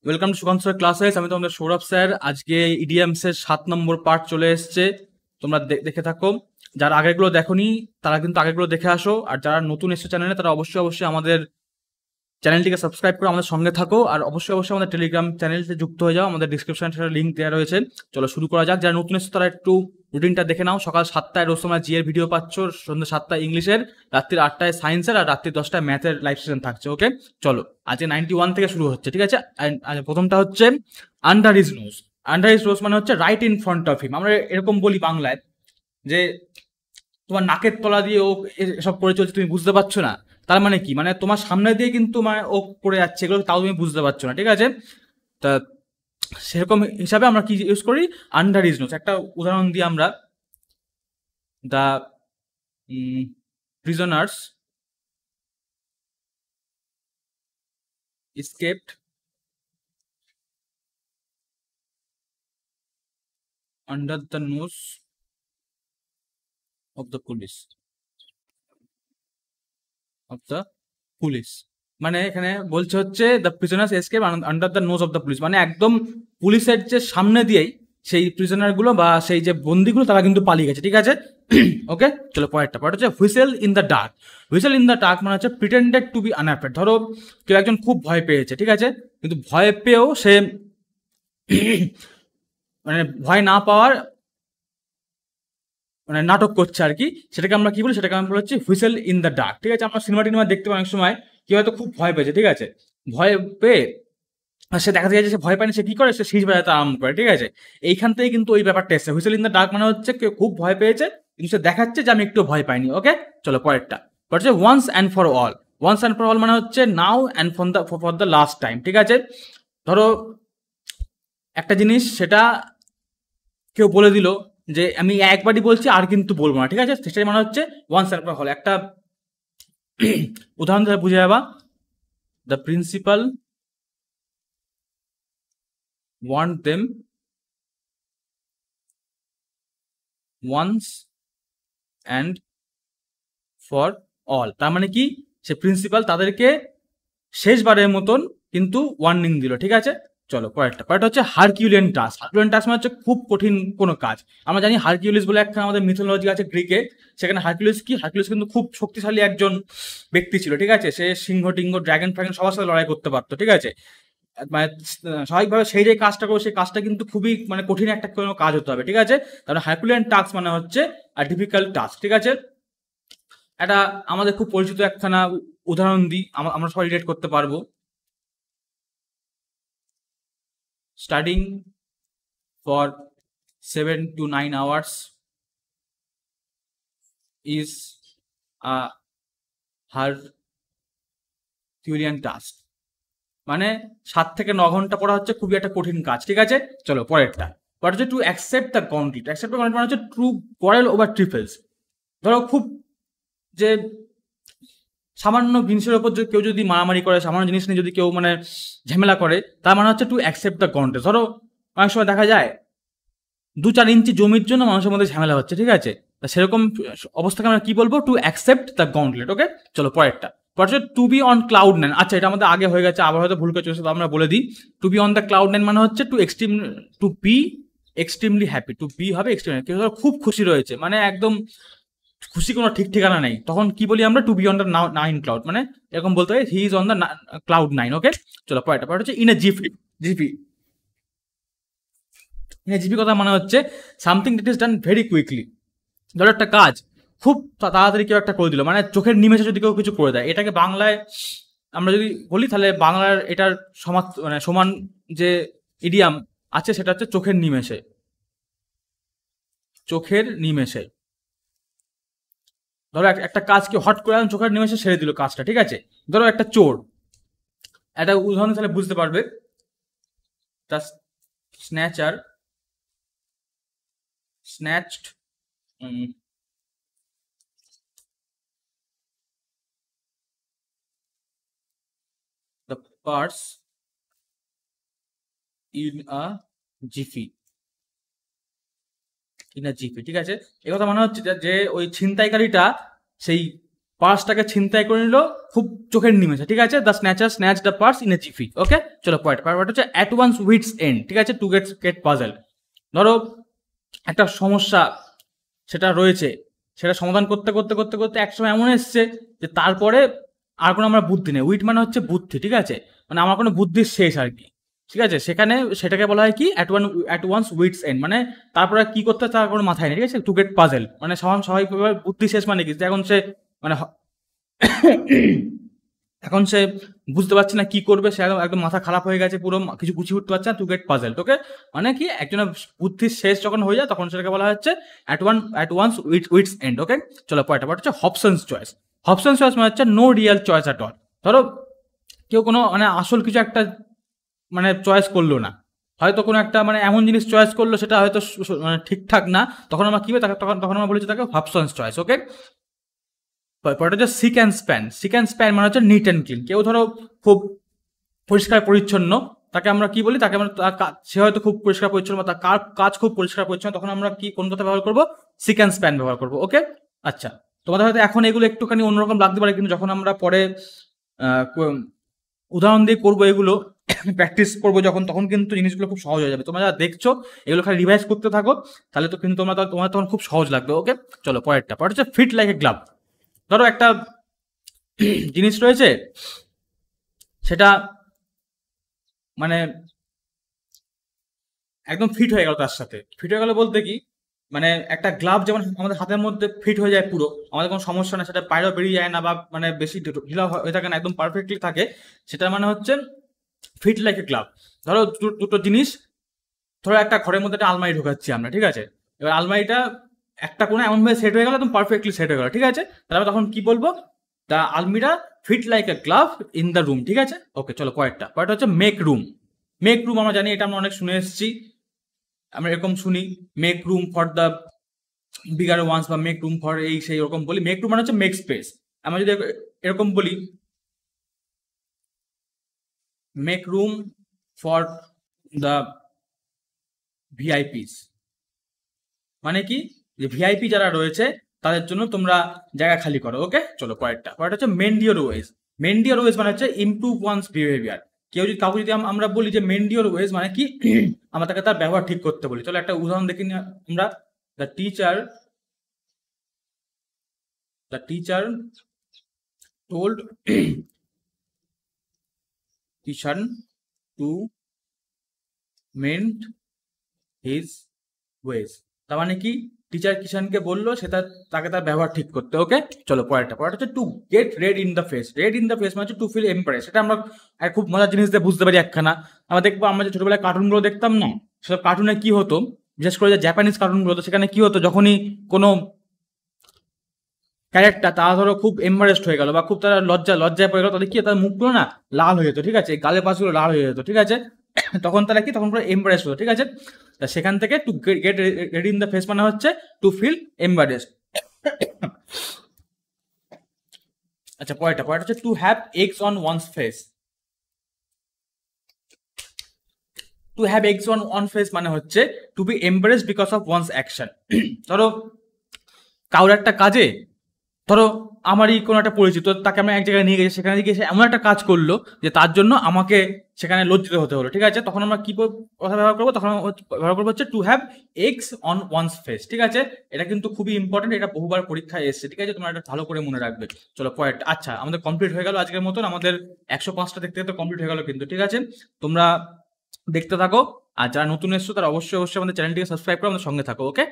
Welcome to Sukanta sir classes. আমি তোমাদের Sourav sir. আজকে ইডিএমস এর 7 নম্বর পার্ট চলে এসছে। তোমরা দেখে থাকো। যারা আগেরগুলো দেখোনি তারা কিন্তু আগেরগুলো দেখে আসো, আর যারা নতুন এসছে চ্যানেলে তারা অবশ্যই অবশ্যই আমাদের চ্যানেলটিকে সাবস্ক্রাইব করে আমাদের সঙ্গে থাকো, আর অবশ্যই অবশ্যই আমাদের টেলিগ্রাম চ্যানেলতে যুক্ত হয়ে যাও। আমাদের ডিসক্রিপশনে সেটা লিঙ্ক দেওয়া রয়েছে। চলো শুরু করা যাক। যারা নতুন এসছে তারা একটু রুটিনটা দেখে নাও। সকাল 7টায় রোজ তোমরা জি এর ভিডিও পাচ্ছ, সন্ধ্যা 7টায় ইংলিশের, রাত্রির 8টায় সায়েন্সের, আর রাত্রি 10টায় ম্যাথের লাইভ সেশন থাকছে। ওকে, চলো আজকে 91 থেকে শুরু হচ্ছে, ঠিক আছে? প্রথমটা হচ্ছে under his nose. Under his nose মানে হচ্ছে right in front of him. আমরা এরকম বলি বাংলায় যে তোমার নাকের তলা দিয়ে ও এসব করে চলছে, তুমি বুঝতে পারছো না। তার মানে কি, মানে তোমার সামনে দিয়ে কিন্তু মানে ও করে যাচ্ছে, এগুলো তাও তুমি বুঝতে পারছো না, ঠিক আছে? তা সেরকম হিসাবে আমরা কি ইউজ করি? Under his nose. একটা উদাহরণ দিই আমরা। The prisoners escaped under the nose of the police. মানে এখানে বলছে হচ্ছে the prisoners escape under the nose of the police, মানে একদম পুলিশের যে সামনে দিয়েই সেই প্রিজনার গুলো বা সেই যে বন্দিগুলো তারা কিন্তু পালিয়ে গেছে, ঠিক আছে? ওকে, চলো পরেরটা হচ্ছে whistle in the dark. Whistle in the dark মানে হচ্ছে প্রিটেন্ডেড টু বি আনঅ্যাফ্রেড। ধরো কেউ একজন খুব ভয় পেয়েছে, ঠিক আছে, কিন্তু ভয় পেয়েও সে মানে ভয় না পাওয়ার মানে নাটক করছে আর কি। সেটাকে আমরা কি বলি? সেটাকে আমরা বলছি হুইসেল ইন দ্য ডার্ক, ঠিক আছে? আমরা সিনেমা টিনেমা দেখতে অনেক সময় কেউ হয়তো খুব ভয় পেয়েছে, ঠিক আছে, ভয় পেয়ে আর সে দেখা যায় যে সে ভয় পায়নি, সে কি করে? সে শীষ বাজাতে আরম্ভ করে, ঠিক আছে? এইখান থেকে কিন্তু ওই ব্যাপারটা এসছে। হুইসেল ইন দ্য ডার্ক মানে হচ্ছে কেউ খুব ভয় পেয়েছে কিন্তু সে দেখাচ্ছে যে আমি একটু ভয় পাইনি। ওকে, চলো পরেরটা হচ্ছে once and for all. Once and for all মানে হচ্ছে now and for the last time, ঠিক আছে? ধরো একটা জিনিস সেটা কেউ বলে দিল যে আমি একবারই বলছি আর কিন্তু বলবো না, ঠিক আছে? সেটাই মানে হচ্ছে ওয়ান্স অ্যান্ড ফর অল। একটা উদাহরণ দিয়ে বুঝে যাবা। The principal want them once and for all. তার মানে কি? সে প্রিন্সিপাল তাদেরকে শেষবারের মতন কিন্তু ওয়ার্নিং দিল, ঠিক আছে? চলো পরেরটা হচ্ছে হারকিউলিয়ান টাস্ক। হারকিউলিয়ান টাস্ক মানে হচ্ছে খুব কঠিন কোনো কাজ। আমরা জানি হারকিউলিস বলে একটা আমাদের মিথোলজি আছে গ্রিকে। সেখানে হারকিউলিস কি? হারকিউলিস কিন্তু খুব শক্তিশালী একজন ব্যক্তি ছিল, ঠিক আছে? সে সিংহ টিংহ ড্রাগন ফ্রাগন সবার সাথে লড়াই করতে পারতো, ঠিক আছে? মানে স্বাভাবিকভাবে সেই যে কাজটা করবে সেই কাজটা কিন্তু খুবই মানে কঠিন একটা কোনো কাজ হতে হবে, ঠিক আছে? তাহলে হারকিউলিয়ান টাস্ক মানে হচ্ছে ডিফিকাল্ট টাস্ক, ঠিক আছে? এটা আমাদের খুব পরিচিত একখানা উদাহরণ দিই, আমরা সবাই রিলেট করতে পারবো। Studying for 7 to 9 hours is a Herculean task। মানে 7 থেকে 9 ঘন্টা পড়া হচ্ছে খুবই একটা কঠিন কাজ, ঠিক আছে? চলো পরেরটা হচ্ছে to accept the gauntlet. Accept the gauntlet মানে হচ্ছে ট্রু কোয়ারেল ওভার ট্রিপলস। ধরো খুব যে সামান্য জিনিসের উপর কেউ যদি মারামারি করে, সামান্য জিনিস নিয়ে যদি কেউ মানে ঝামেলা করে, তার মানে হচ্ছে টু অ্যাকসেপ্ট দ্য গন্টলিট। ধরো অনেক সময় দেখা যায় 2-4 ইঞ্চি জমির জন্য মানুষের মধ্যে ঝামেলা হচ্ছে, ঠিক আছে? সেরকম অবস্থাকে আমরা কি বলবো? To accept the gauntlet. Okay, চলো পরেরটা to be on cloud nine. আচ্ছা, এটা আমাদের আগে হয়ে গেছে, আবার হয়তো ভুল করে চলেছে, আমরা বলে দিই। To be on the cloud nine মানে হচ্ছে to be extremely happy. To be হবে এক্সট্রিমলি, কেউ ধরো খুব খুশি রয়েছে, মানে একদম খুশি কোনো ঠিক ঠিকানা নেই, তখন কি বলি আমরা? To be on the nine cloud. মানে এরকম বলতে হয় he is on the cloud nine. Okay, চলো পরেরটা হচ্ছে in a jiffy. Jiffy jiffy কথা মানে হচ্ছে something that is done very quickly. ধরো একটা কাজ খুব তাড়াতাড়ি কেউ একটা করে দিল, মানে চোখের নিমেষে যদি কেউ কিছু করে দেয়, এটাকে বাংলায় আমরা যদি বলি তাহলে বাংলার এটার মানে সমান যে ইডিয়াম আছে সেটা হচ্ছে চোখের নিমেষে। চোখের নিমেষে ধরো একটা কাজ কেউ হট করে চোখের নিমেষে সেরে দিল কাজটা, ঠিক আছে? ধরো একটা চোর, একটা উদাহরণ তাহলে বুঝতে পারবে। The snatcher snatched the purse in a jiffy। ঠিক আছে? এ কথা মনে হচ্ছে যে ওই ছিনতাইকারীটা সেই পার্সটাকে ছিনতাই করে নিল খুব চোখের নিমেষে, ঠিক আছে। The snatcher snatch the purse in a jiffy. Okay, চলো পয়েন্ট হচ্ছে অ্যাট ওয়ান্স উইটস এন্ড, ঠিক আছে, টু গেট পাজল। ধরো একটা সমস্যা সেটা রয়েছে, সেটা সমাধান করতে করতে করতে করতে একসময় এমন এসছে যে তারপরে আর কোনো আমার বুদ্ধি নেই। উইট মানে হচ্ছে বুদ্ধি, ঠিক আছে, মানে আমার কোনো বুদ্ধির শেষ আর কি, ঠিক আছে। সেখানে সেটাকে বলা হয় কি অ্যাট ওয়ান্স উইটস এন্ড, মানে তারপরে কি করতে তার কোনো মাথায় নেই, ঠিক আছে। টু গেট পাজেল মানে স্বাভাবিকভাবে বুদ্ধি শেষ, মানে কি এখন সে মানে এখন সে বুঝতে পারছে না কি করবে, সে একদম মাথা খারাপ হয়ে গেছে, পুরো কিছু গুছিয়ে উঠতে পারছে না। টু গেট পাজেল, ওকে, মানে কি একজনের বুদ্ধির শেষ যখন হয়ে যায় তখন সেটাকে বলা হচ্ছে at one's wits end. Okay, চলো পয়েন্ট হচ্ছে হবসনস চয়েস। হবসনস চয়েস মানে হচ্ছে no real choice at all. ধরো কেউ কোনো মানে আসল কিছু একটা মানে চয়েস করলো না, হয়তো কোনো একটা মানে এমন জিনিস চয়েস করলো সেটা হয়তো মানে ঠিকঠাক না, তখন আমরা কি হবে তখন আমরা বলেছি তাকে হবসনস চয়েস। ওকে, পরেরটা হচ্ছে spick and span. Spick and span মানে হচ্ছে নিট অ্যান্ড ক্লিন। কেউ ধরো খুব পরিষ্কার পরিচ্ছন্ন, তাকে আমরা কি বলি, তাকে আমরা সে হয়তো খুব পরিষ্কার পরিচ্ছন্ন বা তার কাজ খুব পরিষ্কার পরিচ্ছন্ন, তখন আমরা কি কোন কথা ব্যবহার করবো, সিক অ্যান্ড স্প্যান ব্যবহার করবো। ওকে, আচ্ছা, তোমাদের হয়তো এখন এগুলো একটুখানি অন্যরকম লাগতে পারে, কিন্তু যখন আমরা পরে উদাহরণ দিয়ে করবো, এগুলো প্র্যাকটিস করবো যখন, তখন কিন্তু জিনিসগুলো খুব সহজ হয়ে যাবে। তোমরা যারা দেখছো এগুলো খালি রিভাইজ করতে থাকো, তাহলে তো কিন্তু তোমার তখন খুব সহজ লাগবে। ওকে, চলো পরেরটা হচ্ছে ফিট লাইক এ গ্লাভ। ধরো একটা জিনিস রয়েছে, সেটা মানে একদম ফিট হয়ে গেল, তার সাথে ফিট হয়ে গেল বলতে কি, মানে একটা গ্লাভ যেমন আমাদের হাতের মধ্যে ফিট হয়ে যায় পুরো, আমাদের কোনো সমস্যা না, সেটা বাইরেও বেরিয়ে যায় না বা মানে বেশি ঢিলা হয়ে থাকে না, একদম পারফেক্টলি থাকে, সেটা মানে হচ্ছে ফিট লাইক এ গ্লাভ। ধরো দুটো জিনিস, ধরো একটা ঘরের মধ্যে একটা আলমারি ঢোকাচ্ছি আমরা, ঠিক আছে, এবার আলমারিটা একটা কোনো এমনভাবে সেট হয়ে গেল, একদম পারফেক্টলি সেট হয়ে গেল, ঠিক আছে, তাহলে তখন কি বলবো, the almirah fit like a glove in the room, ঠিক আছে। ওকে, চলো পরেরটা হচ্ছে মেক রুম। মেক রুম আমরা জানি, এটা আমরা অনেক শুনে এসেছি, আমরা এরকম শুনি, make room for the bigger ones বা মেক রুম ফর এই সেই এরকম বলি। মেক রুম মানে হচ্ছে মেক স্পেস। আমরা যদি এরকম বলি, মেক রুম ফর দ্য ভিআইপিস, মানে কি যে ভিআইপি যারা রয়েছে তাদের জন্য তোমরা জায়গা খালি করো। ওকে, চলো পরেরটা হচ্ছে mend your ways. Mend your ways মানে হচ্ছে ইমপ্রুভ ওয়ান্স বিহেভিয়ার। কাউকে যদি আমরা বলি যে মেন্ড ইওর ওয়েজ মানে কি, আমরা তাকে তার ব্যবহার ঠিক করতে বলি। চলো একটা উদাহরণ দেখি আমরা। The teacher told Kishan to mend his ways। তার মানে কি, টিচার কিষানকে বললো তাকে তার ব্যবহার ঠিক করতে। ওকে, চলো পরেরটা হচ্ছে to get red in the face. Red in the face মানে হচ্ছে টু ফিল এমপ্রেস। এটা আমরা খুব মজার জিনিস দিয়ে বুঝতে পারি একখানা। আমরা দেখবো, আমরা যে ছোটবেলায় কার্টুনগুলো দেখতাম না, সেসব কার্টুনে কি হতো, বিশেষ করে যে জাপানিজ কার্টুনগুলো হতো, সেখানে কি হতো, যখনই কোনো ক্যারেক্টার তারা ধরো খুব এম্বারেসড হয়ে গেল বা খুব তারা লজ্জায় পড়ে গেল, তাদের কি তার মুখগুলো না লাল হয়ে যেত, ঠিক আছে, গালের পাশগুলো লাল হয়ে যেত, ঠিক আছে, তখন তারা কি, তখন পুরো এম্বারেসড হতো, ঠিক আছে। সেখান থেকে to get red in the face মানে হচ্ছে টু ফিল এম্বারেসড। আচ্ছা, পরেরটা হচ্ছে to have eggs on one's face. To have eggs on face মানে হচ্ছে to be embarrassed because of one's action. ধরো কারোর একটা কাজে, ধরো আমারই কোনো একটা পরিচিত, তাকে আমরা এক জায়গায় নিয়ে গেছি, সেখানে গিয়ে সে এমন একটা কাজ করলো যে তার জন্য আমাকে সেখানে লজ্জিত হতে হলো, ঠিক আছে, তখন আমরা কি কথা ব্যবহার করবো, তখন ব্যবহার করবো হচ্ছে to have eggs on one's face, ঠিক আছে। এটা কিন্তু খুবই ইম্পর্টেন্ট, এটা বহুবার পরীক্ষায় এসছে, ঠিক আছে, তোমরা এটা ভালো করে মনে রাখবে। চলো পয়েন্ট। আচ্ছা, আমাদের কমপ্লিট হয়ে গেল আজকের মতন, আমাদের 105টা দেখতে দেখতে কমপ্লিট হয়ে গেল কিন্তু, ঠিক আছে, তোমরা দেখতে থাকো। আর যারা নতুন এসছো তারা অবশ্যই আমাদের চ্যানেলটিকে সাবস্ক্রাইব করে আমাদের সঙ্গে থাকো। ওকে।